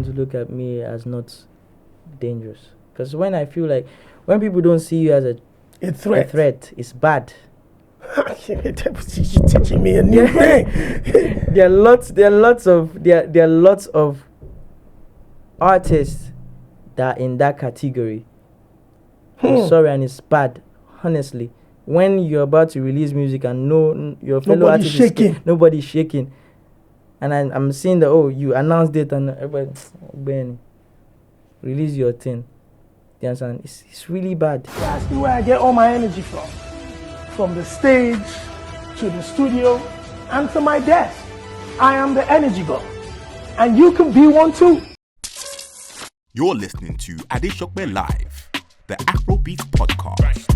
everyone to look at me as not dangerous. Because when I feel like, when people don't see you as a threat, it's bad. You're teaching me a new thing. There are lots of artists that are in that category. I'm sorry, and it's bad, honestly. When you're about to release music and your fellow artist nobody's shaking. And I'm seeing that, you announced it and everybody, Ben, release your thing. You understand? It's really bad. That's the way I get all my energy from. From the stage to the studio and to my desk. I am the energy god. And you can be one too. You're listening to Adeshokbe Live, the Afrobeats podcast.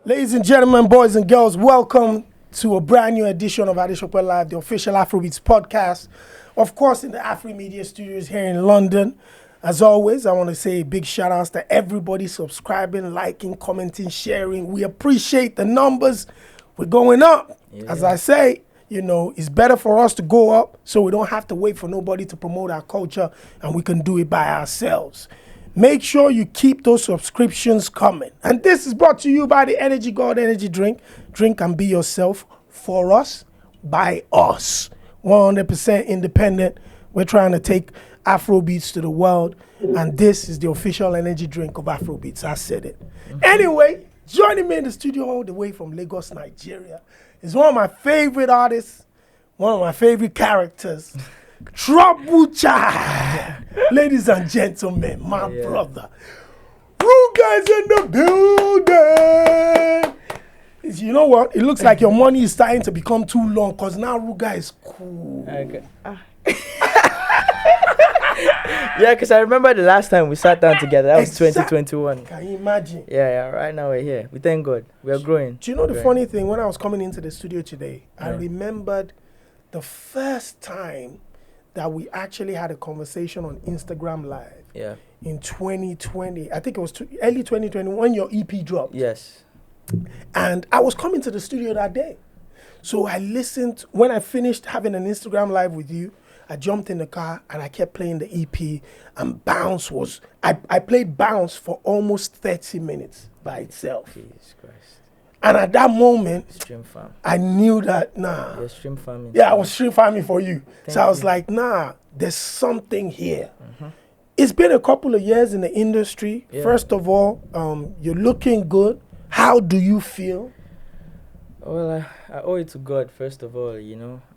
Ladies and gentlemen, boys and girls, welcome to a brand new edition of Adeshokbe Live, the official Afrobeats podcast. Of course, in the Afro Media Studios here in London. As always, I want to say big shout outs to everybody subscribing, liking, commenting, sharing. We appreciate the numbers. We're going up. Yeah. As I say, it's better for us to go up so we don't have to wait for nobody to promote our culture and we can do it by ourselves. Make sure you keep those subscriptions coming. And this is brought to you by the Energy God Energy Drink. Drink and be yourself for us, by us. 100% independent. We're trying to take Afrobeats to the world, and this is the official energy drink of Afrobeats. I said it. Anyway, joining me in the studio all the way from Lagos, Nigeria, is one of my favorite artists, one of my favorite characters, Trouble Child. Ladies and gentlemen, my brother, RUGER in the building. You know what? It looks like your money is starting to become too long because now RUGER is cool. Okay. Yeah, because I remember the last time we sat down together. That was 2021. Can you imagine? Yeah. Right now we're here. We thank God. We are growing. Do you know the funny thing? When I was coming into the studio today, I remembered the first time that we actually had a conversation on Instagram Live. Yeah. In 2020. I think it was early 2020 when your EP dropped. Yes. And I was coming to the studio that day. So I listened. When I finished having an Instagram Live with you, I jumped in the car and I kept playing the EP, and Bounce was, I played Bounce for almost 30 minutes by itself. Jesus Christ. And at that moment, Stream farm. I knew that, nah. You're stream farming. Yeah, I was stream farming for you. Thank so I was you. like, nah, there's something here. Mm-hmm. It's been a couple of years in the industry. Yeah. First of all, you're looking good. How do you feel? Well, I owe it to God, first of all, I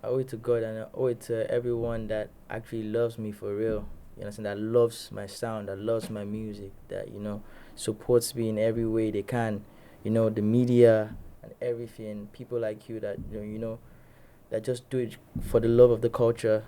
owe it to God, and I owe it to everyone that actually loves me for real. You understand? That loves my sound, that loves my music, that, supports me in every way they can. The media and everything, people like you that, that just do it for the love of the culture,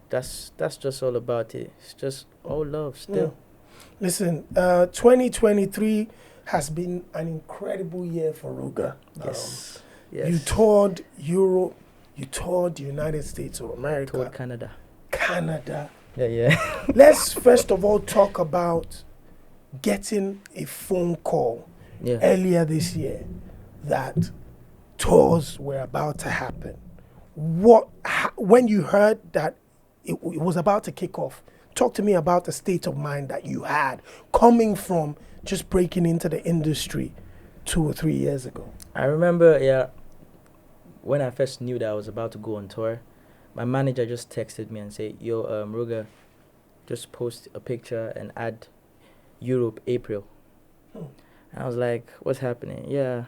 that's just all about it. It's just all love still. Yeah. Listen, 2023 has been an incredible year for RUGER. Yes. You toured Europe, you toured the United States of America. Toured Canada. Yeah. Let's first of all talk about getting a phone call earlier this year that tours were about to happen. When you heard that it was about to kick off, talk to me about the state of mind that you had coming from just breaking into the industry 2 or 3 years ago. I remember, when I first knew that I was about to go on tour, my manager just texted me and said, yo, RUGER, just post a picture and add Europe, April. And I was like, what's happening? Yeah,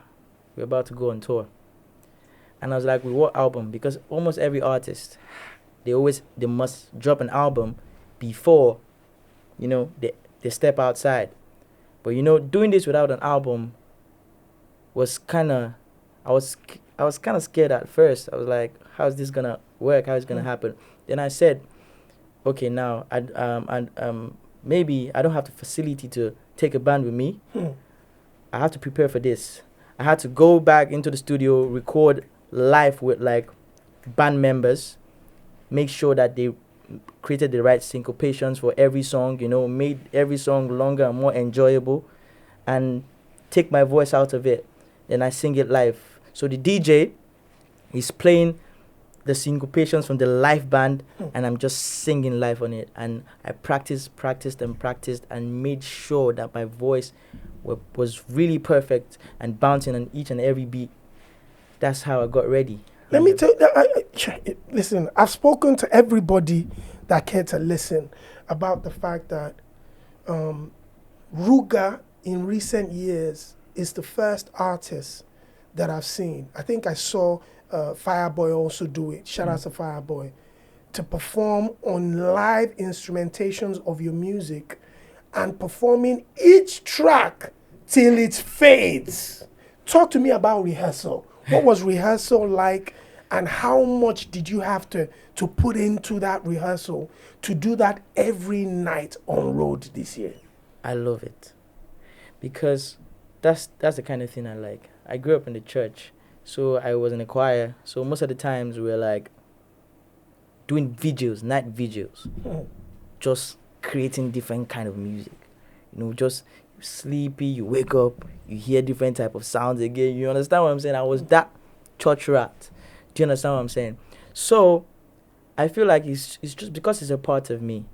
we're about to go on tour. And I was like, with what album? Because almost every artist, they must drop an album before, they step outside. But doing this without an album was I was kind of scared at first. I was like, how's this gonna work? How's it gonna happen? Then I said, okay, now maybe I don't have the facility to take a band with me. I have to prepare for this. I had to go back into the studio, record live with band members, make sure that they created the right syncopations for every song, made every song longer and more enjoyable, and take my voice out of it. Then I sing it live. So the DJ is playing the syncopations from the live band, and I'm just singing live on it. And I practiced and made sure that my voice was really perfect and bouncing on each and every beat. That's how I got ready. Let me tell you, listen, I've spoken to everybody that cared to listen about the fact that RUGER in recent years is the first artist that I've seen. I think I saw Fireboy also do it. Shout out to Fireboy. To perform on live instrumentations of your music and performing each track till it fades. Talk to me about rehearsal. What was rehearsal like, and how much did you have to put into that rehearsal to do that every night on road this year? I love it because that's the kind of thing I like. I grew up in the church, so I was in a choir. So most of the times we were like doing vigils, night vigils, just creating different kind of music. Just sleepy, you wake up, you hear different type of sounds again. You understand what I'm saying? I was that church rat. Do you understand what I'm saying? So I feel like it's just because it's a part of me,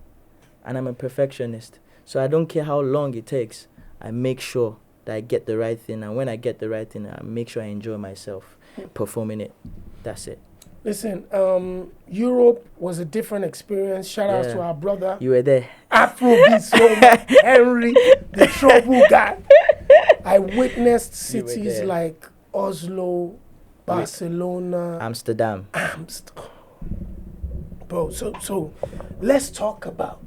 and I'm a perfectionist. So I don't care how long it takes. I make sure that I get the right thing, and when I get the right thing, I make sure I enjoy myself performing it. That's it. Listen, Europe was a different experience. Shout out to our brother. You were there. Afrobeats, Henry, the trouble guy. I witnessed cities like Oslo, Barcelona, Amsterdam. Bro, so let's talk about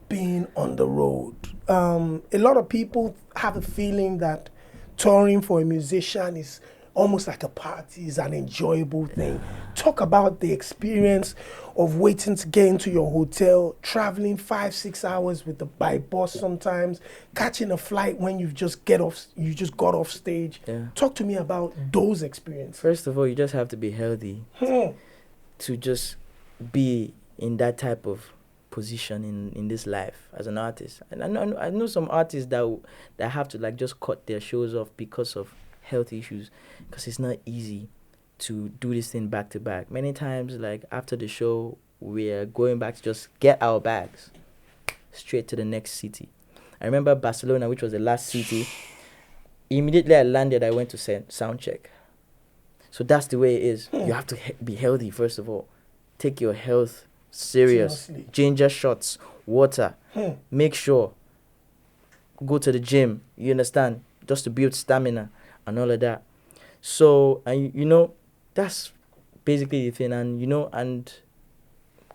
being on the road. A lot of people have a feeling that touring for a musician is almost like a party, is an enjoyable thing. Talk about the experience of waiting to get into your hotel, traveling 5-6 hours by bus sometimes, catching a flight when you just got off stage. Yeah. Talk to me about those experiences. First of all, you just have to be healthy to just be in that type of position in this life as an artist. And I know some artists that have to just cut their shows off because of health issues, because it's not easy to do this thing back to back. Many times, after the show, we're going back to just get our bags straight to the next city. I remember Barcelona, which was the last city. Immediately I landed, I went to sound check. So that's the way it is. You have to be healthy, first of all. Take your health serious. Seriously. Ginger shots, water. Make sure. Go to the gym, you understand? Just to build stamina and all of that. So, and that's basically the thing. And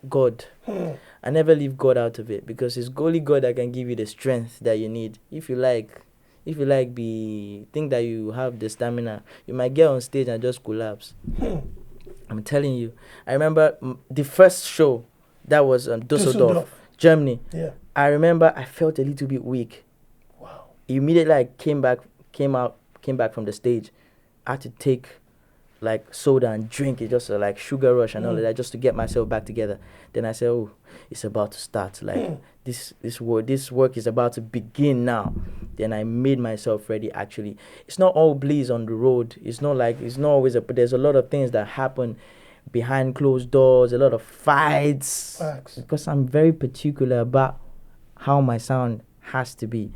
God. I never leave God out of it, because it's only God that can give you the strength that you need. If you think that you have the stamina, you might get on stage and just collapse. I'm telling you. I remember the first show, that was Düsseldorf, Germany. Yeah. I remember I felt a little bit weak. Wow. Immediately I came back from the stage. I had to take soda and drink it, just sugar rush and all of that, just to get myself back together. Then I said, oh, it's about to start. This work is about to begin now. Then I made myself ready. Actually, it's not all bliss on the road. It's not always but there's a lot of things that happen behind closed doors, a lot of fights. Facts. Because I'm very particular about how my sound has to be.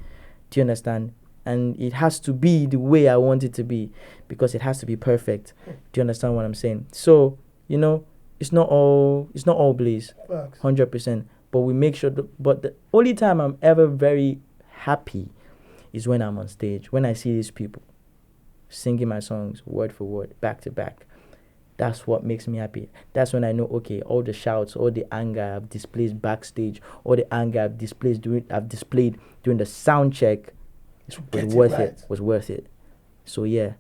Do you understand? And it has to be the way I want it to be, because it has to be perfect. Do you understand what I'm saying? So, it's not all bliss, 100%. But we make sure. But the only time I'm ever very happy is when I'm on stage, when I see these people singing my songs word for word, back to back. That's what makes me happy. That's when I know, okay, all the shouts, all the anger I've displayed backstage, all the anger I've displayed during the sound check, was worth it. So yeah,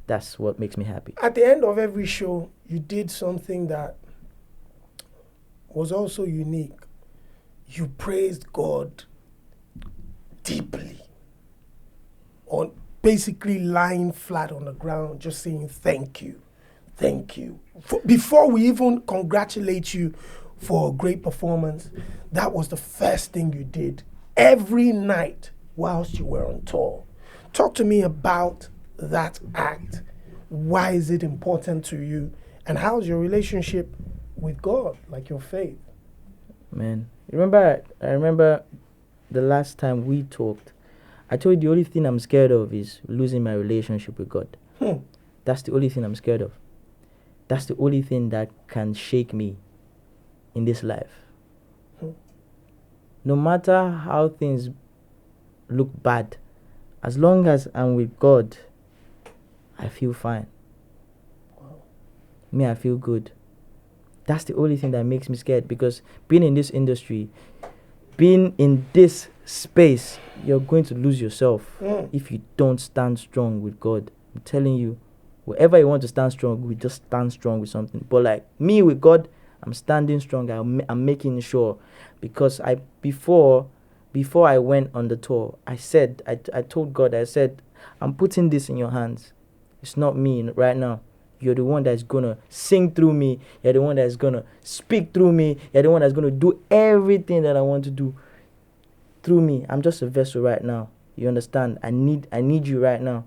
that's what makes me happy. At the end of every show, you did something that was also unique. You praised God deeply, on basically lying flat on the ground, just saying thank you. Before we even congratulate you for a great performance, that was the first thing you did every night whilst you were on tour. Talk to me about that act. Why is it important to you? And how's your relationship with God, like your faith? Man, I remember the last time we talked. I told you the only thing I'm scared of is losing my relationship with God. That's the only thing I'm scared of. That's the only thing that can shake me in this life. No matter how things look bad, as long as I'm with God, I feel fine. Me, I feel good. That's the only thing that makes me scared, because being in this industry, being in this space, you're going to lose yourself if you don't stand strong with God. I'm telling you, wherever you want to stand strong, we just stand strong with something. But like me with God, I'm standing strong. I'm making sure, because before I went on the tour, I told God, I said, I'm putting this in your hands. It's not me right now. You're the one that's going to sing through me. You're the one that's going to speak through me. You're the one that's going to do everything that I want to do through me. I'm just a vessel right now. You understand? I need you right now.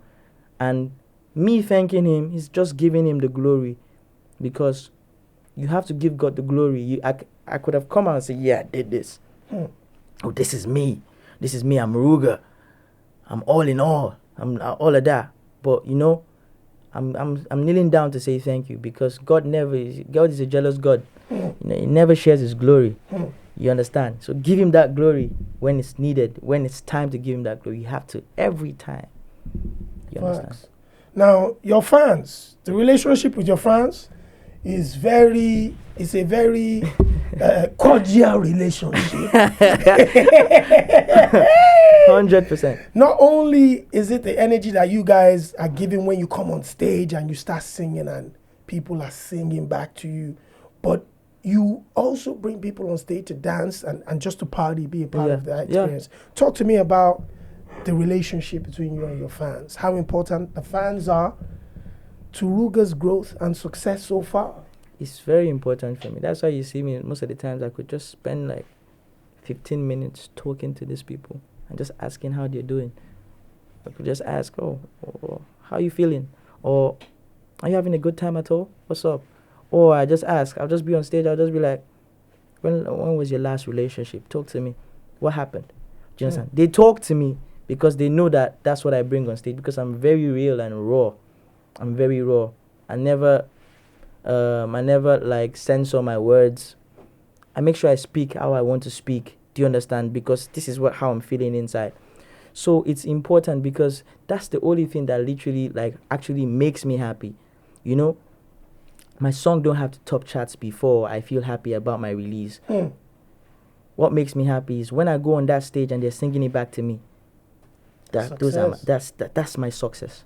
And me thanking him is just giving him the glory, because you have to give God the glory. I could have come out and said, yeah, I did this. Oh, this is me. This is me. I'm Ruger. I'm all in all. I'm all of that. But, you know, I'm kneeling down to say thank you, because God is a jealous God. You know, he never shares his glory. You understand? So give him that glory when it's needed. When it's time to give him that glory, you have to every time. You understand? Now, your fans, the relationship with your fans is a very cordial relationship. 100%. Not only is it the energy that you guys are giving when you come on stage and you start singing and people are singing back to you, but you also bring people on stage to dance and just to party, be a part of that experience. Talk to me about the relationship between you and your fans, how important the fans are to Ruger's growth and success so far. It's very important for me. That's why you see me most of the times. I could just spend like 15 minutes talking to these people and just asking how they're doing. I could just ask, oh, how are you feeling? Or are you having a good time at all? What's up? Or I just ask, I'll just be on stage, I'll just be like, when was your last relationship? Talk to me. What happened? Do you understand? They talk to me because they know that that's what I bring on stage, because I'm very real and raw. I'm very raw. I never like censor my words. I make sure I speak how I want to speak. Do you understand? Because this is how I'm feeling inside. So it's important, because that's the only thing that literally like actually makes me happy. You know, my song don't have to top charts before I feel happy about my release. What makes me happy is when I go on that stage and they're singing it back to me. That's my success.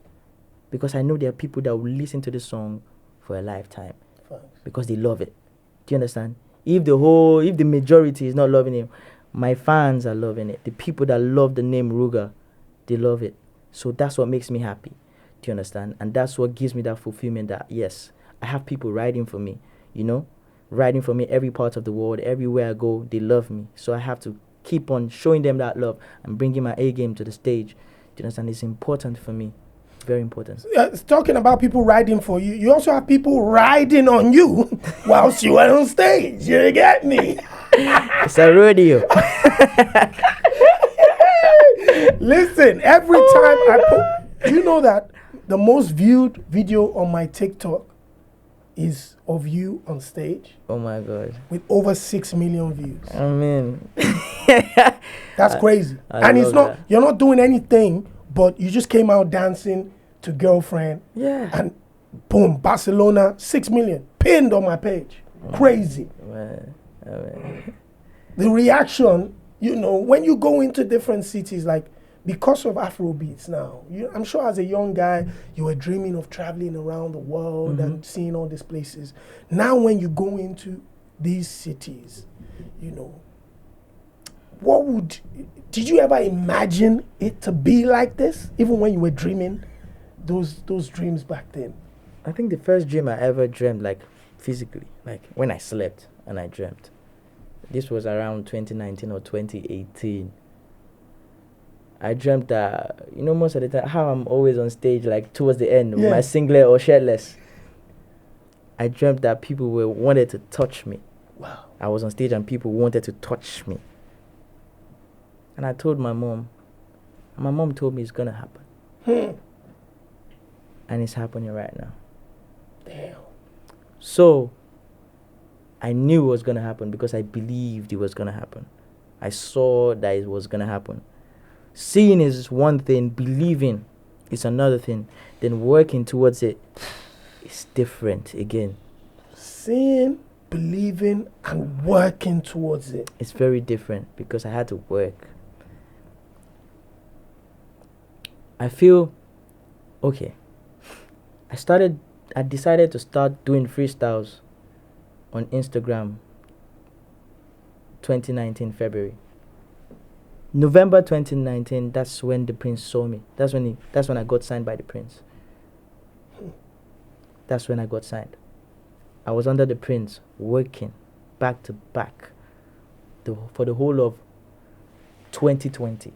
Because I know there are people that will listen to this song for a lifetime. Because they love it. Do you understand? If the majority is not loving it, my fans are loving it. The people that love the name Ruger, they love it. So that's what makes me happy. Do you understand? And that's what gives me that fulfillment that, yes, I have people writing for me, you know, writing for me every part of the world. Everywhere I go, they love me. So I have to keep on showing them that love and bringing my A game to the stage. Do you understand? It's important for me. Very important. Talking about people riding for you, you also have people riding on you whilst you are on stage. You get me? It's a rodeo. Listen, every time I put, you know that the most viewed video on my TikTok is of you on stage. Oh my God. With over 6 million views. I mean, that's crazy. And it's not, you're not doing anything, but you just came out dancing to Girlfriend. Yeah. And boom, Barcelona, 6 million pinned on my page. Crazy. Man. The reaction, you know, when you go into different cities, like because of Afrobeats now, I'm sure as a young guy, you were dreaming of traveling around the world and seeing all these places. Now when you go into these cities, you know, did you ever imagine it to be like this, even when you were dreaming those dreams back then? I think the first dream I ever dreamt, like physically, like when I slept and I dreamt, this was around 2019 or 2018. I dreamt that, you know, most of the time, how I'm always on stage, like towards the end, with my singlet or shirtless. I dreamt that people wanted to touch me. Wow. I was on stage and people wanted to touch me. And I told my mom. And my mom told me it's gonna happen. And it's happening right now. Damn. So I knew it was gonna happen because I believed it was gonna happen. I saw that it was gonna happen. Seeing is one thing, believing is another thing. Then working towards it is different again. Seeing, believing, and working towards it. It's very different because I had to work. I feel okay. I decided to start doing freestyles on Instagram 2019 February. November 2019, that's when the Prince saw me. That's when I got signed by the Prince. That's when I got signed. I was under the Prince working back to back for the whole of 2020.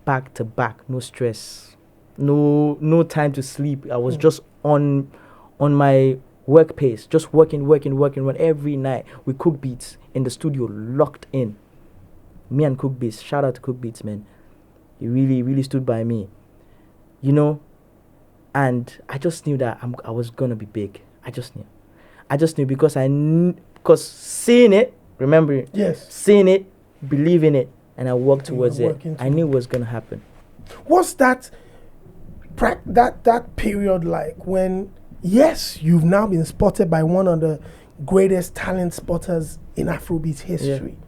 Back to back, no stress, no time to sleep. I was just on my work pace, just working every night. We cook beats in the studio, locked in. Me and Cook Beats, shout out to Cook Beats, man. He really, really stood by me, you know. And I just knew that I was gonna be big. I just knew because because seeing it, remember, Yes. seeing it, believing it, and I worked towards it. I knew it was gonna happen. What's that period like when, yes, you've now been spotted by one of the greatest talent spotters in Afrobeat history. Yeah.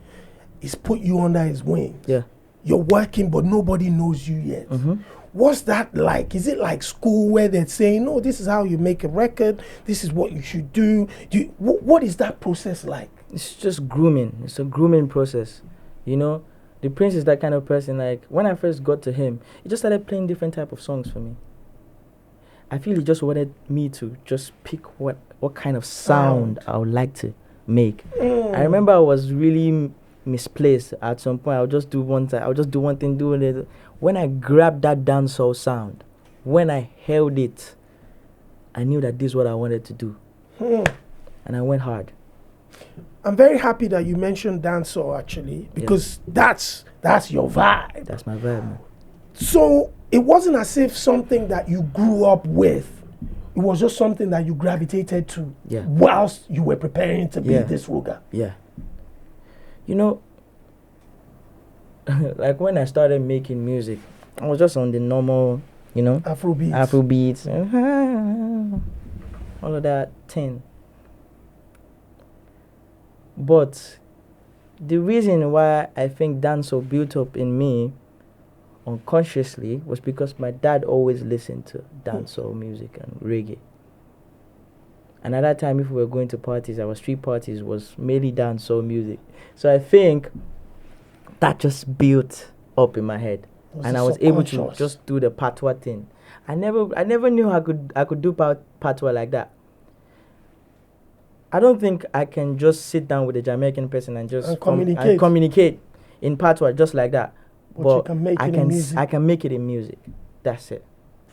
He's put you under his wings. Yeah. You're working, but nobody knows you yet. Mm-hmm. What's that like? Is it like school where they're saying, no, this is how you make a record, this is what you should do? What is that process like? It's just grooming. It's a grooming process, you know. The Prince is that kind of person. Like, when I first got to him, he just started playing different type of songs for me. I feel he just wanted me to just pick what kind of sound I would like to make. I remember I was really misplaced at some point. I'll just do one thing, doing it. When I grabbed that dancehall sound, when I held it, I knew that this is what I wanted to do. And I went hard. I'm very happy that you mentioned dancehall, actually, because that's your vibe. That's my vibe, man. So it wasn't as if something that you grew up with. It was just something that you gravitated to whilst you were preparing to be this Ruger. Yeah. You know, like when I started making music, I was just on the normal, you know, Afrobeats, all of that thing. But the reason why I think dancehall built up in me unconsciously was because my dad always listened to dancehall music and reggae. And at that time, if we were going to parties, our street parties was mainly dancehall music. So I think that just built up in my head, and I was able to just do the patois thing. I never knew I could do patois like that. I don't think I can just sit down with a Jamaican person and just communicate in patois just like that. But I can make it in music. That's it.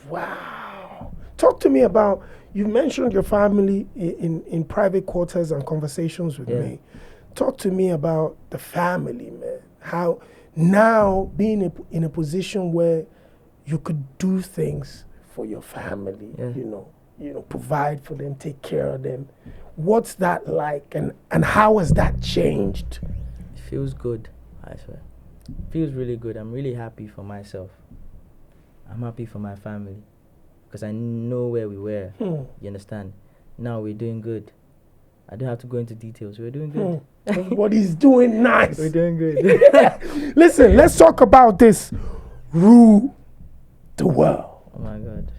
Wow. Talk to me about, you mentioned your family in private quarters and conversations with me. Talk to me about the family, man. How now being in a position where you could do things for your family, you know, provide for them, take care of them. What's that like, and how has that changed? It feels good, I swear. It feels really good. I'm really happy for myself. I'm happy for my family because I know where we were. You understand? Now we're doing good. I don't have to go into details. We're doing good. Everybody's doing nice. We're doing good. Listen, let's talk about this. Rule the World. Oh my God.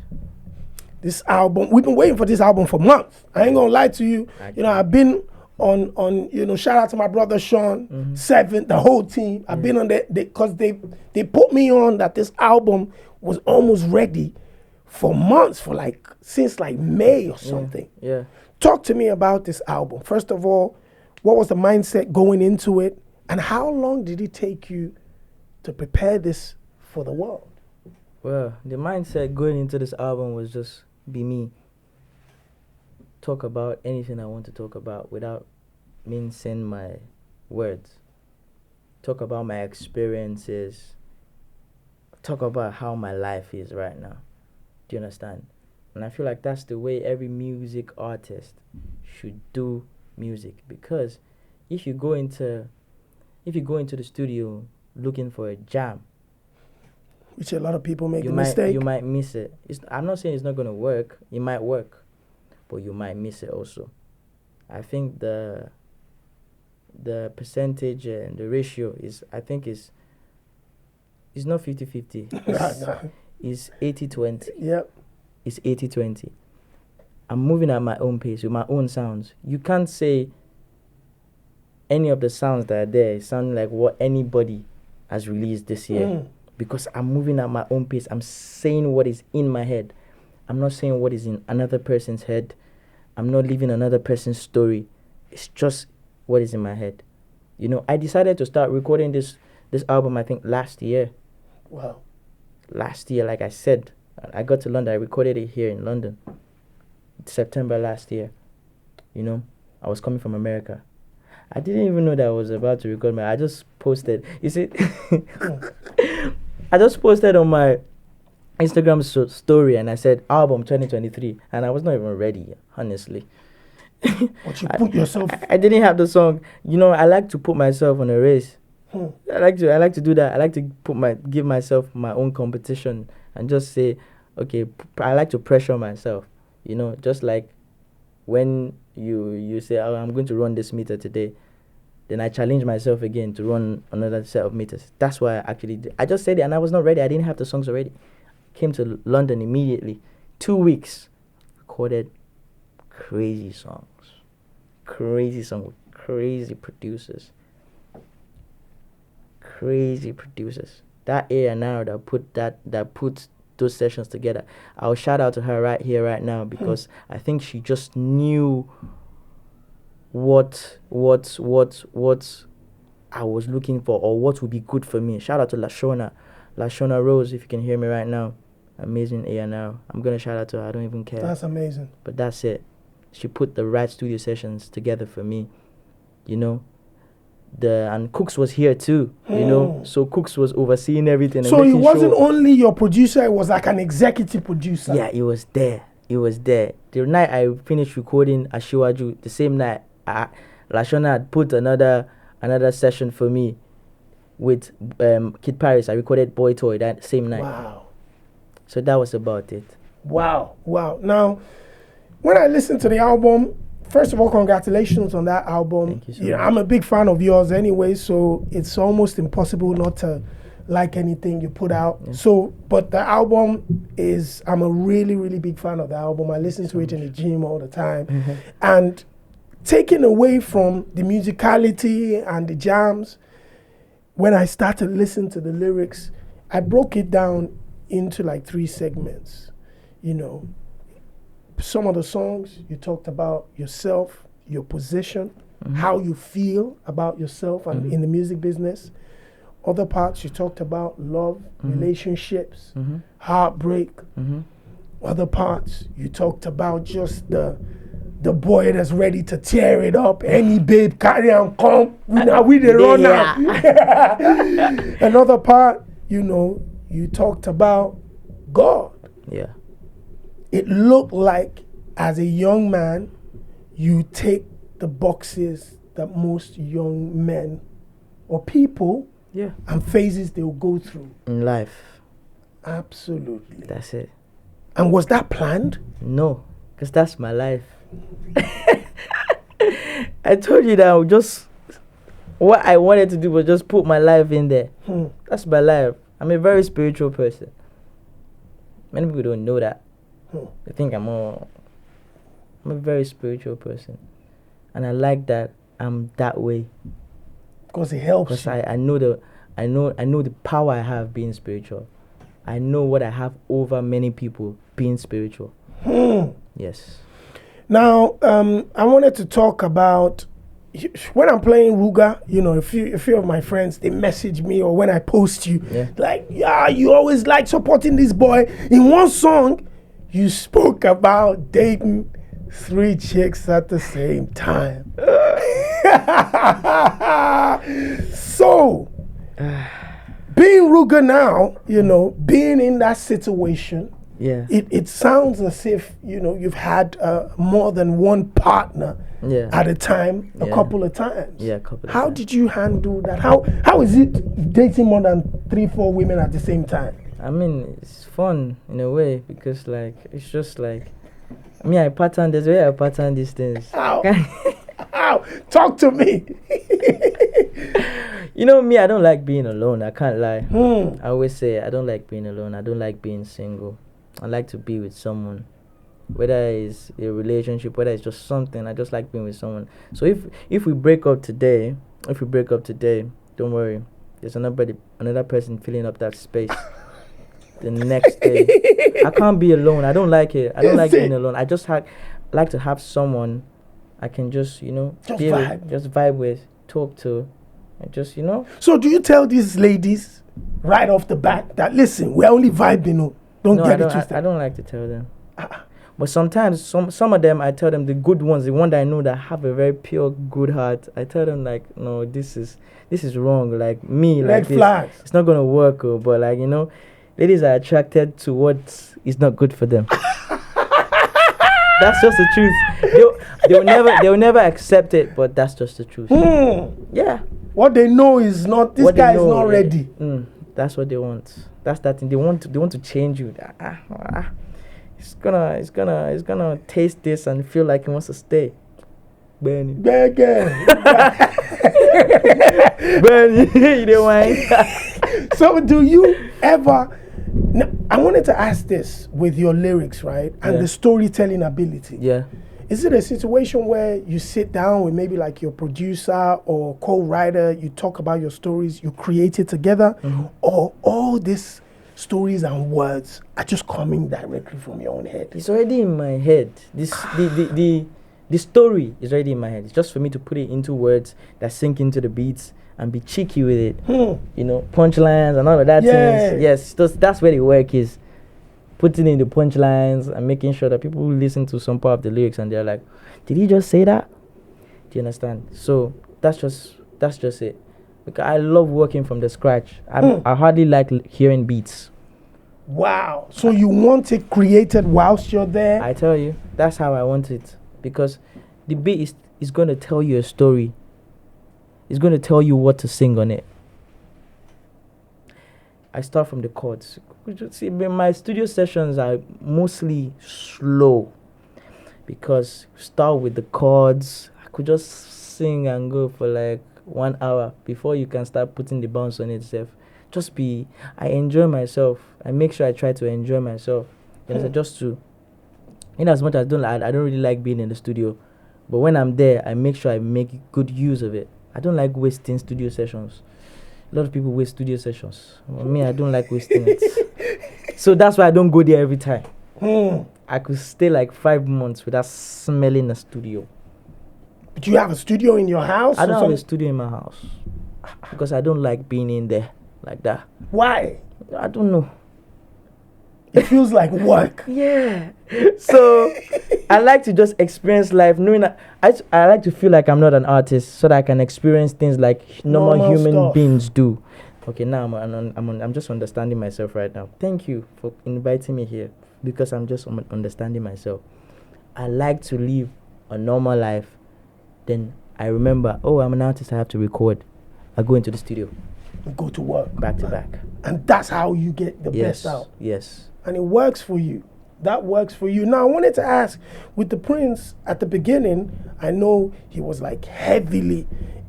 This album, we've been waiting for this album for months. I ain't gonna lie to you. You know, I've been on you know, shout out to my brother Sean, Seven, the whole team. I've been on that because they put me on that this album was almost ready for months, since May or something. Yeah. Talk to me about this album. First of all, what was the mindset going into it, and how long did it take you to prepare this for the world? Well, the mindset going into this album was just be me. talk about anything I want to talk about without mincing my words. Talk about my experiences. Talk about how my life is right now. Do you understand? And I feel like that's the way every music artist should do music, because if you go into the studio looking for a jam, which a lot of people make the mistake. You might miss it. I'm not saying it's not going to work. It might work, but you might miss it also. I think the percentage and the ratio is not 50-50. It's 80-20. Yep. It's 80-20. I'm moving at my own pace with my own sounds. You can't say any of the sounds that are there sound like what anybody has released this year. Because I'm moving at my own pace. I'm saying what is in my head. I'm not saying what is in another person's head. I'm not living another person's story. It's just what is in my head. You know, I decided to start recording this album, I think, last year. Wow. Last year, like I said. I got to London. I recorded it here in London. September last year. You know, I was coming from America. I didn't even know that I was about to record I just posted. You see, I just posted on my Instagram story and I said album 2023, and I was not even ready, honestly. But you put yourself. I didn't have the song. You know, I like to put myself on a race. I like to do that. I like to give myself my own competition and just say, okay, I like to pressure myself. You know, just like when you say, oh, I'm going to run this meter today, then I challenge myself again to run another set of meters. That's why I actually did. I just said it and I was not ready. I didn't have the songs already. Came to London immediately. 2 weeks. Recorded crazy songs. Crazy songs with crazy producers. Crazy producers. That A&R that put those sessions together. I'll shout out to her right here, right now, because I think she just knew what I was looking for, or what would be good for me. Shout out to Lashona Rose, if you can hear me right now. Amazing A&R. I'm gonna shout out to her. I don't even care. That's amazing. But that's it. She put the right studio sessions together for me. You know, and Cooks was here too. You know, so Cooks was overseeing everything. So it wasn't only your producer; it was like an executive producer. Yeah, it was there. The night I finished recording Ashiwaju, the same night, Lashona had put another session for me with Kid Paris. I recorded Boy Toy that same night. Wow. So that was about it. Wow. Now, when I listened to the album, first of all, congratulations on that album. Thank you so much. I'm a big fan of yours anyway, so it's almost impossible not to like anything you put out. Yeah. So, but the album I'm a really, really big fan of the album. I listen to it in the gym all the time. Mm-hmm. And taken away from the musicality and the jams, when I started listening to the lyrics, I broke it down into like 3 segments. You know, some of the songs you talked about yourself, your position, how you feel about yourself and in the music business. Other parts you talked about love, relationships, heartbreak. Other parts you talked about just the boy that's ready to tear it up. Any babe carry and come. We the run out. Another part, you know, you talked about God. Yeah. It looked like as a young man, you take the boxes that most young men or people and phases they'll go through in life. Absolutely. That's it. And was that planned? No, because that's my life. I told you that what I wanted to do was just put my life in there. That's my life. I'm a very spiritual person. Many people don't know that. They think I'm a very spiritual person. And I like that I'm that way. Because it helps. Because I know the power I have being spiritual. I know what I have over many people being spiritual. Yes. Now, I wanted to talk about when I'm playing RUGER, you know, a few of my friends, they message me, or when I post you, like, you always like supporting this boy. In one song, you spoke about dating 3 chicks at the same time. So, being Ruger now, being in that situation, Yeah. it sounds as if, you've had more than one partner Yeah. at a time, a Yeah. couple of times. Yeah, a couple of How times. did you handle that? How is it dating more than 3-4 women at the same time? I mean, it's fun in a way because like it's just like me. I pattern. There's a way I pattern these things. How? How? Talk to me. Me. I don't like being alone. I can't lie. I always say I don't like being alone. I don't like being single. I like to be with someone, whether it's a relationship, whether it's just something. I just like being with someone. So if we break up today, don't worry. There's another person filling up that space. The next day, I can't be alone. I don't like it. I don't like being alone. I just like to have someone I can just be vibe. with, just vibe with, talk to, and just So do you tell these ladies right off the bat that listen, we're only vibing? Don't No, get I it don't. twisted. I don't like to tell them. But sometimes some of them I tell them, the good ones, the one that I know that have a very pure good heart. I tell them like, no, this is wrong. Like me, Red like this, flags. it's not gonna work. But like ladies are attracted to what is not good for them. That's just the truth. They'll never accept it, but that's just the truth. Yeah. What they know is not, this What they guy is know, not yeah. ready. That's what they want. That's that thing. They want to change you. It's gonna taste this and feel like he wants to stay. Benny. Again. Benny, you don't mind. So do you ever, now, I wanted to ask this with your lyrics, right? And Yeah. the storytelling ability. Yeah. Is it a situation where you sit down with maybe like your producer or co-writer, you talk about your stories, you create it together, or all these stories and words are just coming directly from your own head? It's already in my head. The story is already in my head. It's just for me to put it into words that sink into the beats and be cheeky with it. Punchlines and all of that Yeah. things. Yes, that's where the work is. Putting in the punchlines and making sure that people listen to some part of the lyrics and they're like, did he just say that? Do you understand? So that's just it. Because I love working from the scratch. I hardly like hearing beats. Wow. So you want it created whilst you're there? I tell you, that's how I want it. Because the beat is going to tell you a story. It's going to tell you what to sing on it. I start from the chords. See, my studio sessions are mostly slow. Because start with the chords. I could just sing and go for like 1 hour before you can start putting the bounce on itself. I enjoy myself. I make sure I try to enjoy myself. Just to, in as much as I don't really like being in the studio, but when I'm there, I make sure I make good use of it. I don't like wasting studio sessions. A lot of people waste studio sessions. Me, I don't like wasting it. So that's why I don't go there every time. I could stay like 5 months without smelling a studio. Do you have a studio in your house? I don't have a something? studio in my house because I don't like being in there like that. Why? I don't know. It feels like work. Yeah. So I like to just experience life, knowing that I like to feel like I'm not an artist, so that I can experience things like normal human stuff. beings do. Okay, now I'm just understanding myself right now. Thank you for inviting me here because I'm just understanding myself. I like to live a normal life. Then I remember, I'm an artist. I have to record. I go into the studio. Go to work. Back to back. And that's how you get the Yes. best out. Yes. And it works for you. That works for you. Now, I wanted to ask, with the Prince, at the beginning, I know he was like heavily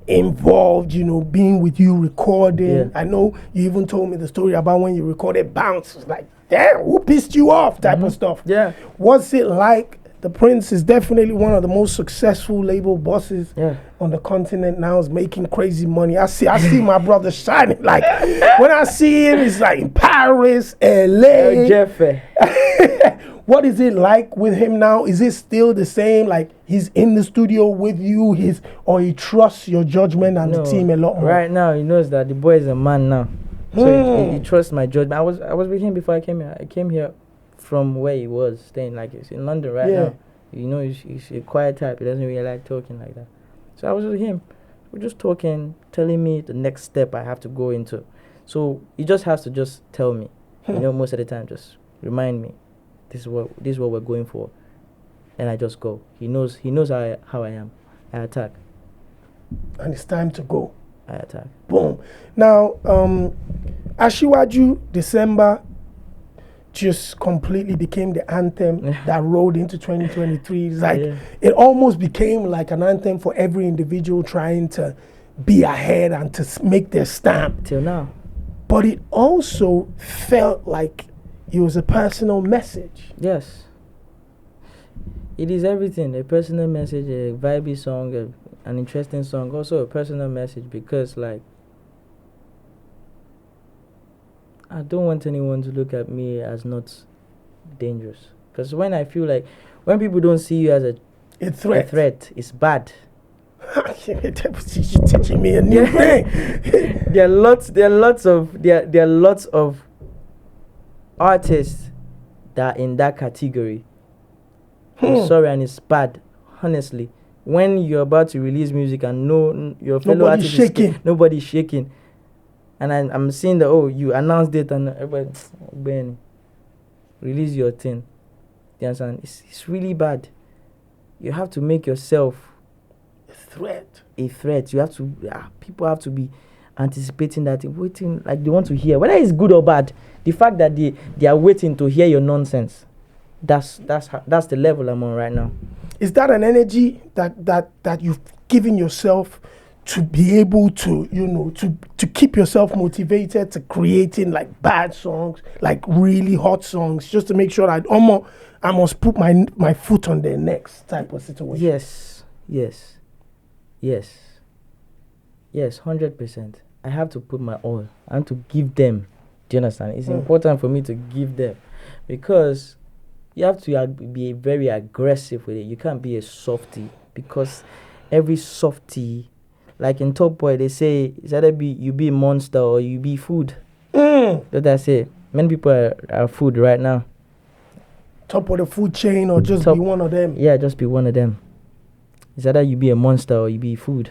involved, being with you, recording. Yeah. I know you even told me the story about when you recorded Bounce. It's like, damn, who pissed you off type of stuff. Yeah. What's it like? The Prince is definitely one of the most successful label bosses on the continent now. Is making crazy money. I see my brother shining. Like when I see him, it's like in Paris, LA. Jeffrey. What is it like with him now? Is it still the same? Like he's in the studio with you, or he trusts your judgment and the team a lot more? Right now, he knows that the boy is a man now. So he trusts my judgment. I was with him before I came here. I came here from where he was staying, like it's in London right now. You know, he's a quiet type. He doesn't really like talking like that. So I was with him. We're just talking, telling me the next step I have to go into. So he just has to just tell me. You know, most of the time, just remind me, this is what we're going for, and I just go. He knows how I am. I attack. And it's time to go. I attack. Boom. Now, Ashiwaju December just completely became the anthem that rolled into 2023. It's like it almost became like an anthem for every individual trying to be ahead and to make their stamp. Till now. But it also felt like it was a personal message. Yes. It is everything. A personal message, a vibey song, an interesting song, also a personal message, because like I don't want anyone to look at me as not dangerous. Because when I feel like, when people don't see you as a threat, it's bad. You're teaching me a new thing. There are lots of artists that are in that category. I'm sorry, and it's bad, honestly. When you're about to release music and your fellow artist shaking. Nobody's shaking. And I'm seeing that, you announced it and everybody, Ben, release your thing. You understand? It's really bad. You have to make yourself a threat. You have to, people have to be anticipating that, waiting, like they want to hear. Whether it's good or bad, the fact that they are waiting to hear your nonsense, that's the level I'm on right now. Is that an energy that you've given yourself to be able to, to keep yourself motivated to creating like bad songs, like really hot songs, just to make sure that I must put my foot on their necks type of situation? Yes, 100%. I have to put my all. I have to give them. Do you understand? It's important for me to give them, because you have to be very aggressive with it. You can't be a softie, because every softie, like in Top Boy, they say it's either you be a monster or you be food. That's it. Many people are food right now. Top of the food chain, or just be one of them. Yeah, just be one of them. It's either you be a monster or you be food.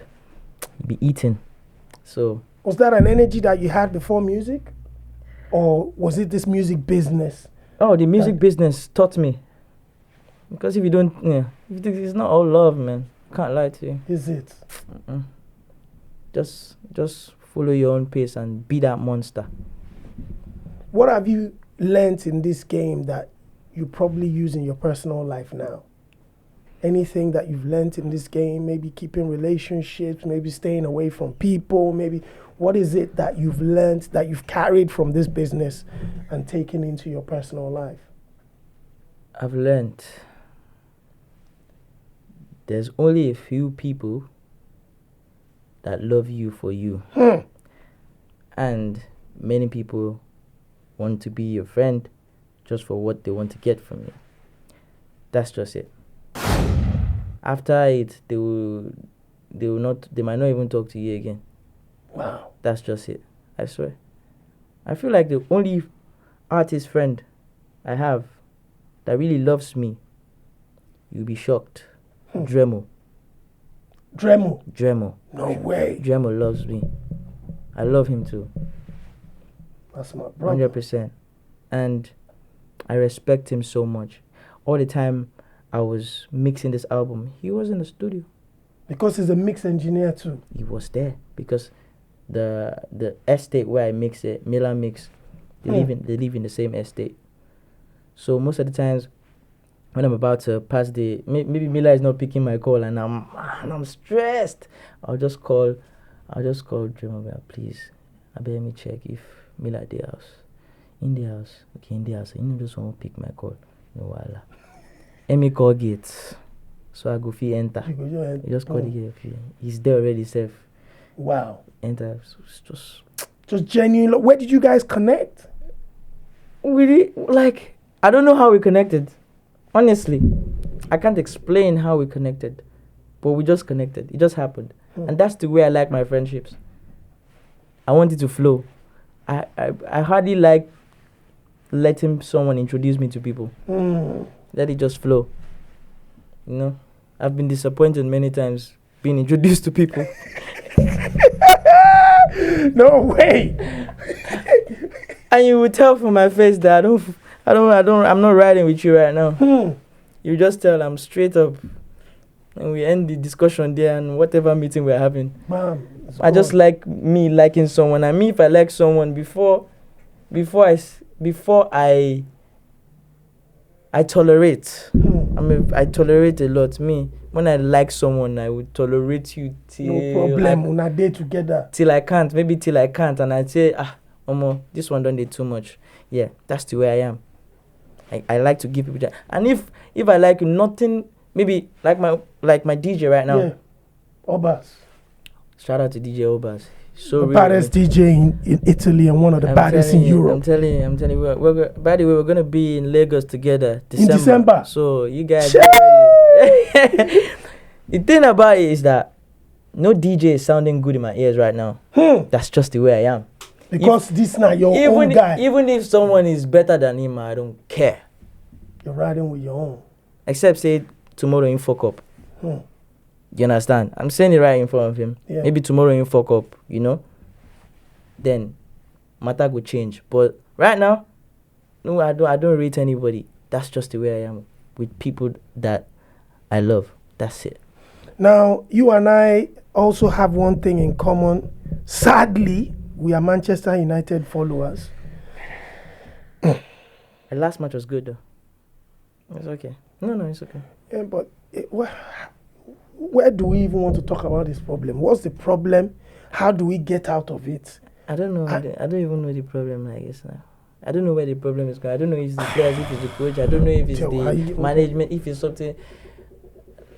You be eaten. So was that an energy that you had before music, or was it this music business? Oh, the music business taught me. Because if you don't, it's not all love, man. Can't lie to you. Is it? Just follow your own pace and be that monster. What have you learnt in this game that you probably use in your personal life now? Anything that you've learnt in this game, maybe keeping relationships, maybe staying away from people, maybe what is it that you've learnt, that you've carried from this business and taken into your personal life? I've learnt there's only a few people that love you for you. And many people want to be your friend just for what they want to get from you. That's just it. After it, they might not even talk to you again. Wow. That's just it. I swear. I feel like the only artist friend I have that really loves me, you'll be shocked. Dremo. No way. Dremo loves me. I love him too. That's my brother. 100%. And I respect him so much. All the time I was mixing this album, he was in the studio. Because he's a mix engineer too. He was there because the estate where I mix it, Milan Mix, they live in the same estate. So most of the times when I'm about to pass maybe Mila is not picking my call and I'm stressed, I'll just call Dremo, please, let me check if Mila at the house. In the house. Okay, in the house. You just won't pick my call. No wala. Let me call gates. So I go fee enter. You just call the gate. He's there already, safe. Wow. Enter. Just genuine. Where did you guys connect? I don't know how we connected. Honestly, I can't explain how we connected, but we just connected. It just happened. And that's the way I like my friendships. I want it to flow. I hardly like letting someone introduce me to people. Let it just flow. You know, I've been disappointed many times being introduced to people. No way. And you will tell from my face that I'm not riding with you right now. You just tell I'm straight up. And we end the discussion there and whatever meeting we're having. Man, I just like me liking someone. I mean, if I like someone before I tolerate. I tolerate a lot. Me, when I like someone, I would tolerate you till no problem. On a day together. Till I can't, and I say, Omo, this one done did too much. Yeah, that's the way I am. I like to give people that. And if I like nothing, maybe like my DJ right now. Yeah. Obas. Shout out to DJ Obas. So the baddest DJ in Italy and one of the baddest in Europe. I'm telling you. We're by the way, we're gonna be in Lagos together in December. So you guys get ready. The thing about it is that no DJ is sounding good in my ears right now. That's just the way I am. Because this now your own guy. Even if someone is better than him, I don't care. You're riding with your own. Except say tomorrow you fuck up. You understand? I'm saying it right in front of him. Yeah. Maybe tomorrow you fuck up, you know? Then matter will change. But right now, no, I don't rate anybody. That's just the way I am with people that I love. That's it. Now, you and I also have one thing in common. Sadly, we are Manchester United followers. The last match was good though. It's okay. No, it's okay. Yeah, but where do we even want to talk about this problem? What's the problem? How do we get out of it? I don't know. I don't even know the problem like this now. I don't know where the problem is going. I don't know if it's the players, if it's the coach. I don't know if it's the management, if it's something.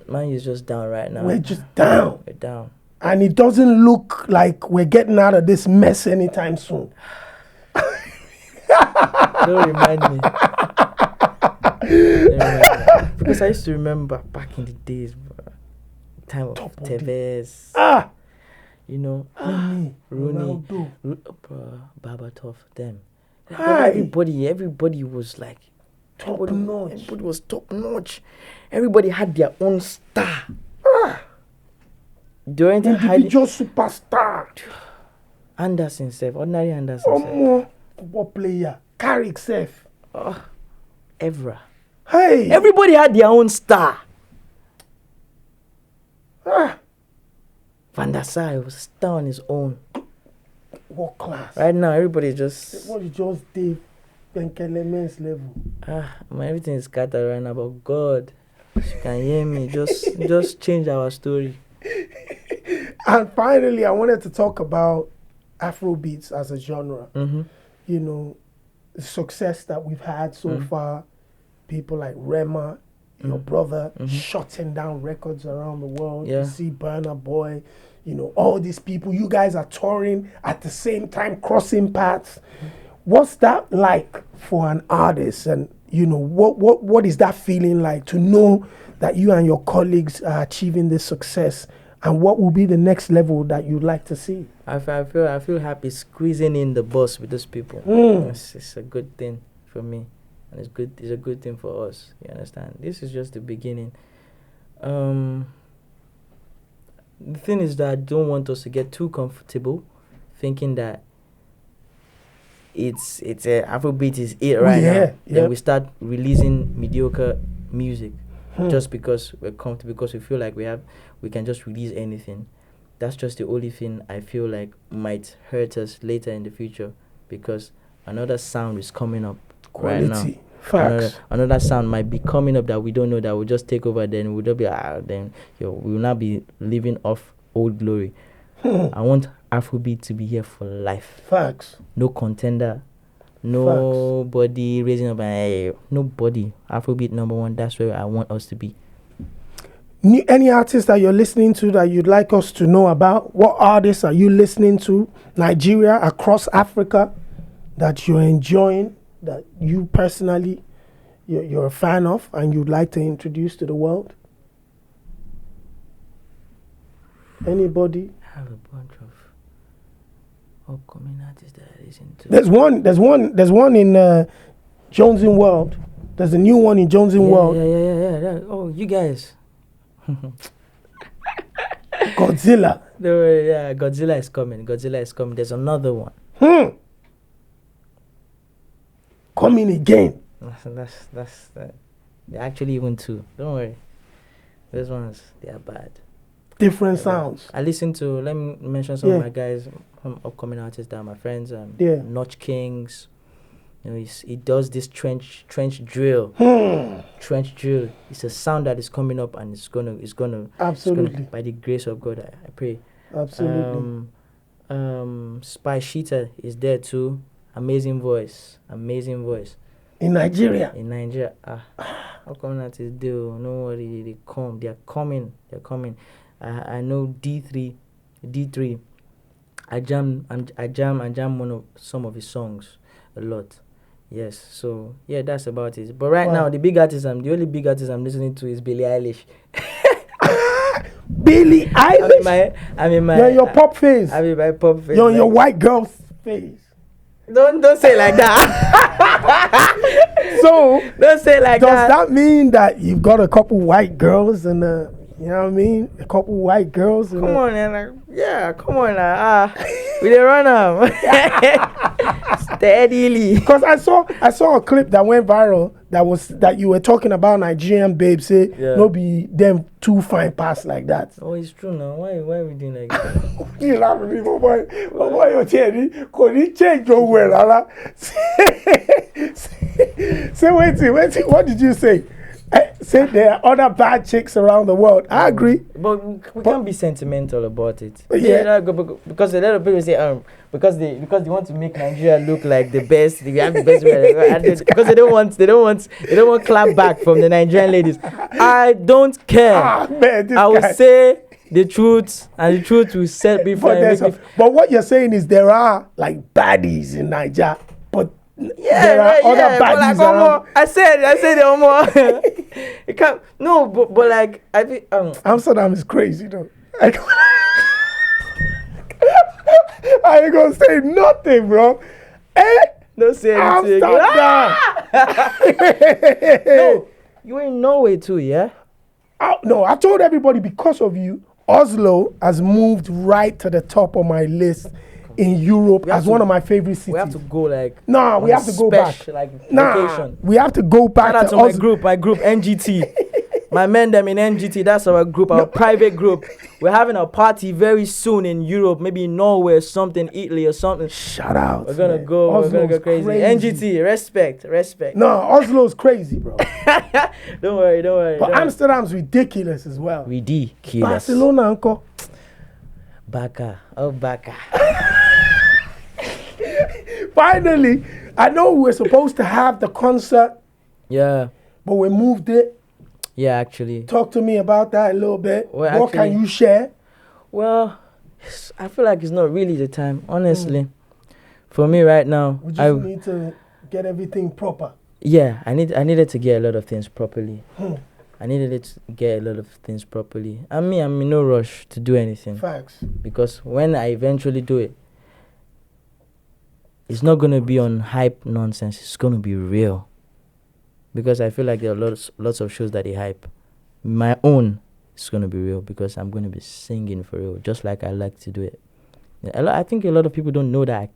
Man is just down right now. We're just down. We're down. And it doesn't look like we're getting out of this mess anytime soon. Don't remind me. Because I used to remember back in the days, bro, time of Tevez. You know, Rooney, Berbatov, them. Everybody was like top notch. Everybody was top notch. Everybody had their own star. Individual superstar. Anderson self, ordinary Anderson self. Football player. Carrick self. Evra. Hey. Everybody had their own star. Van der Sar was a star on his own. World class. Right now, everybody just... What is just Dave Benkelemen's level? Everything is scattered right now, but God, you can hear me. Just change our story. And finally, I wanted to talk about Afrobeats as a genre. Mm-hmm. You know, the success that we've had so far. People like Rema, your brother, shutting down records around the world. Yeah. You see Burna Boy, you know, all these people. You guys are touring at the same time, crossing paths. What's that like for an artist? And, you know, what is that feeling like to know that you and your colleagues are achieving this success? And what will be the next level that you'd like to see? I feel happy squeezing in the bus with those people. It's a good thing for me. And it's a good thing for us. You understand? This is just the beginning. The thing is that I don't want us to get too comfortable thinking that it's Afrobeat is it right now. Then we start releasing mediocre music just because we're comfortable, because we feel like we can just release anything. That's just the only thing I feel like might hurt us later in the future, because another sound is coming up. Quality. Right now. Facts. Another sound might be coming up that we don't know, that will just take over. Then we'll be we will not be living off old glory. I want Afrobeat to be here for life. Facts. No contender. Nobody raising up nobody. Afrobeat number one. That's where I want us to be. Any artists that you're listening to that you'd like us to know about? What artists are you listening to? Nigeria, across Africa, that you're enjoying, that you personally, you're a fan of and you'd like to introduce to the world? Anybody? I have a bunch of upcoming artists that I listen to. There's one in Jones in World. There's a new one in Jones in World. Yeah. Oh, you guys. Godzilla. Yeah, Godzilla is coming. Godzilla is coming. There's another one. Coming again. That's that. They're actually even two. Don't worry. Those ones, they are bad. Different sounds. I listen to. Let me mention some Yeah. of my guys, some upcoming artists that are my friends. Yeah. Notch Kings. You know, he does this trench drill. Trench drill. It's a sound that is coming up, and it's gonna Absolutely. by the grace of God, I pray. Absolutely. Spy Sheeter is there too. Amazing voice. In Nigeria. Upcoming artists do. No worry, they come. They are coming. I know D3. I jam some of his songs a lot. Yes, so yeah, that's about it. But right now, the only big artist I'm listening to is Billie Eilish. Billie Eilish. I'm in my. You're in your pop phase. I'm in my pop phase. You're in your white girl phase. Don't say like that. So don't say like does that. Does that mean that you've got a couple white girls and you know what I mean? A couple white girls. Come on, man. Come on now. We didn't run them. Steadily. Because I saw a clip that went viral that you were talking about Nigerian babes say no be them too fine pass like that. Oh, it's true now. Why are we doing like that? You laugh at me, boy, you're telling me, could he change your way, Lala? Say, wait, what did you say? Say there are other bad chicks around the world. I agree. But we can't be sentimental about it. Yeah. Because a lot of people say because they want to make Nigeria look like the best. They have the best because they don't want clap back from the Nigerian ladies. I don't care. Man, I will say the truth, and the truth will set me free. But what you're saying is there are like baddies in Nigeria, but there are other baddies around. I said more. It can't. No, but like I think Amsterdam is crazy though. I ain't gonna say nothing, bro. Don't say anything. Amsterdam. No, you in Norway too, yeah? No, I told everybody because of you, Oslo has moved right to the top of my list in Europe as one of my favorite cities. We have to go like. Nah, we have to go back. Vacation. We have to go back. Shout out to my group NGT. My men them in NGT, that's our group, our private group. We're having a party very soon in Europe, maybe in Norway or something, Italy or something. Shout out. We're gonna go. We're gonna go crazy. NGT, respect. No, Oslo's crazy, bro. Don't worry. But Amsterdam's ridiculous as well. Ridiculous. Barcelona, uncle. Baka. Finally, I know we were supposed to have the concert. Yeah. But we moved it. Yeah, actually. Talk to me about that a little bit. Well, what can you share? Well, I feel like it's not really the time, honestly. For me right now, we just need to get everything proper. Yeah, I needed to get a lot of things properly. I needed to get a lot of things properly. I'm in no rush to do anything. Facts. Because when I eventually do it, it's not going to be on hype nonsense. It's going to be real. Because I feel like there are lots of shows that they hype. My own is going to be real because I'm going to be singing for real, just like I like to do it. I think a lot of people don't know that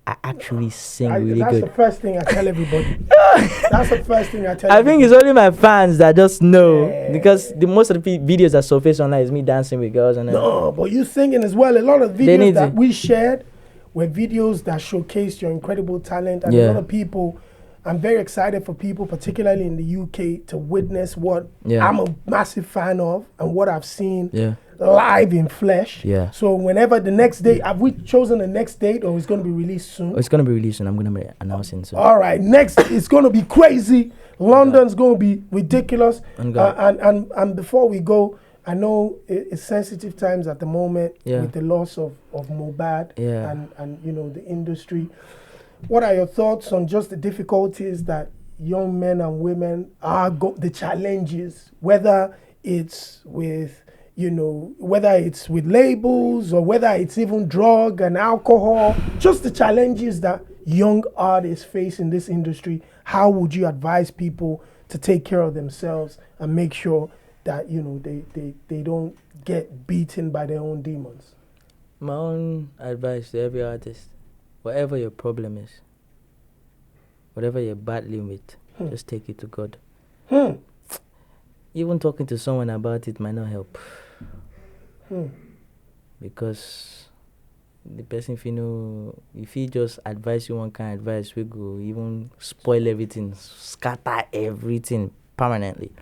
I actually sing really good. That's the first thing I tell everybody. I think it's only my fans that just know because most of the videos that surface online is me dancing with girls. No, but you singing as well. A lot of videos that we shared were videos that showcased your incredible talent, and a lot of people. I'm very excited for people, particularly in the UK, to witness what I'm a massive fan of and what I've seen live in flesh. Yeah. So whenever the next date, have we chosen the next date or it's going to be released soon? Oh, it's going to be released soon. I'm going to be announcing soon. All right. Next, it's going to be crazy. London's going to be ridiculous. And before we go, I know it's sensitive times at the moment with the loss of Mohbad and you know, the industry. What are your thoughts on just the difficulties that young men and women the challenges, whether it's with, whether it's with labels or whether it's even drug and alcohol, just the challenges that young artists face in this industry? How would you advise people to take care of themselves and make sure that they don't get beaten by their own demons? My own advice to every artist, whatever your problem is, whatever you're battling with, just take it to God. Even talking to someone about it might not help. Because the person, if he just advise you one kind of advice, we go even spoil everything, scatter everything permanently.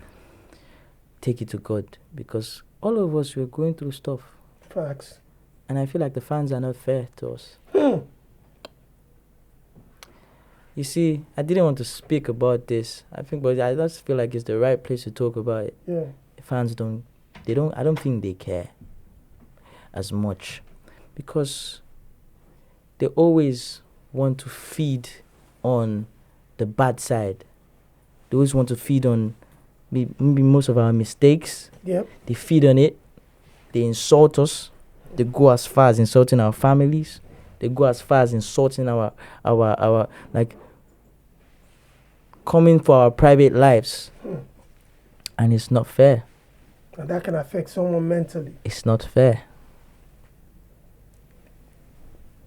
Take it to God, because all of us, we're going through stuff. Facts. And I feel like the fans are not fair to us. You see, I didn't want to speak about this. But I just feel like it's the right place to talk about it. Yeah. The fans I don't think they care as much, because they always want to feed on the bad side. They always want to feed on maybe most of our mistakes. Yep. They feed on it. They insult us. They go as far as insulting our families. They go as far as insulting our like coming for our private lives. And it's not fair. And that can affect someone mentally. It's not fair.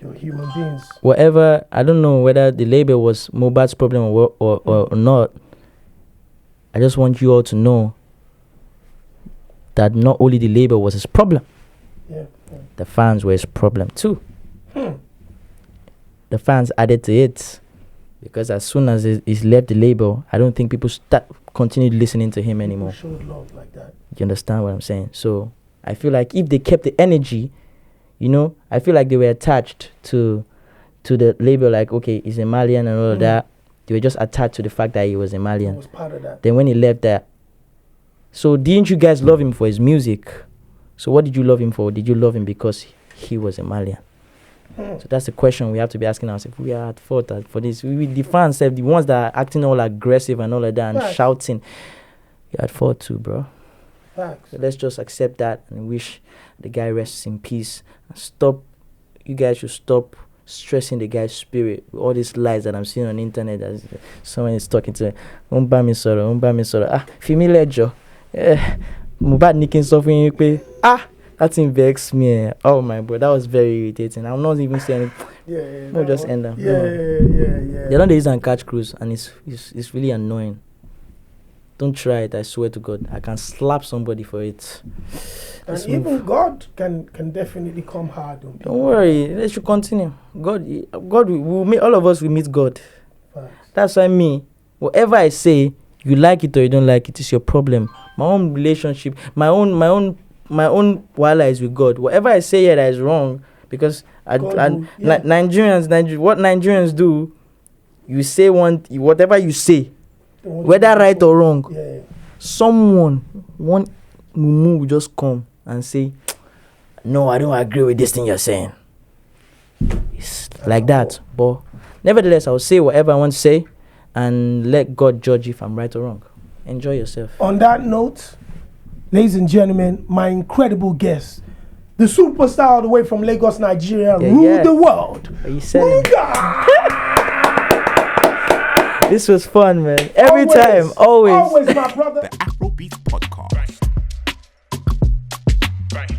You're human beings. Whatever, I don't know whether the label was Mohbad's problem or not. I just want you all to know that not only the label was his problem. Yeah. The fans were his problem too. The fans added to it, because as soon as he's left the label, I don't think people continued listening to him anymore. People showed love like that. You understand what I'm saying? So I feel like if they kept the energy, I feel like they were attached to the label, like, okay, he's a Malian and all of that. They were just attached to the fact that he was a Malian. He was part of that. Then when he left that, so didn't you guys love him for his music? So what did you love him for? Did you love him because he was a Malian? So that's the question we have to be asking ourselves. We are at fault for this. The fans, the ones that are acting all aggressive and all of that and shouting, you're at fault too, bro. Facts. So let's just accept that and wish the guy rests in peace. And you guys should stop stressing the guy's spirit with all these lies that I'm seeing on the internet. That someone is talking to Fimi Lejo. Mohbad nicking something. That thing vexed me. Oh my boy, that was very irritating. I'm not even saying Yeah. no, just end them. Yeah. They don't use and catch cruise, and it's really annoying. Don't try it, I swear to God. I can slap somebody for it. And even God can definitely come hard on people. Don't worry, let's continue. God will meet, all of us will meet God. Facts. That's why whatever I say, you like it or you don't like it, it's your problem. My own relationship, my own wala is with God. Whatever I say here that is wrong, because Nigerians, what Nigerians do, you say whatever you say, whether right or wrong, one mumu will just come and say, no, I don't agree with this thing you're saying. It's like that. But nevertheless, I'll say whatever I want to say and let God judge if I'm right or wrong. Enjoy yourself. On that note, ladies and gentlemen, my incredible guest, the superstar all the way from Lagos, Nigeria, rule the world. Are you saying? This was fun, man. Every time, always. Always, my brother. The Afrobeats Podcast. Right.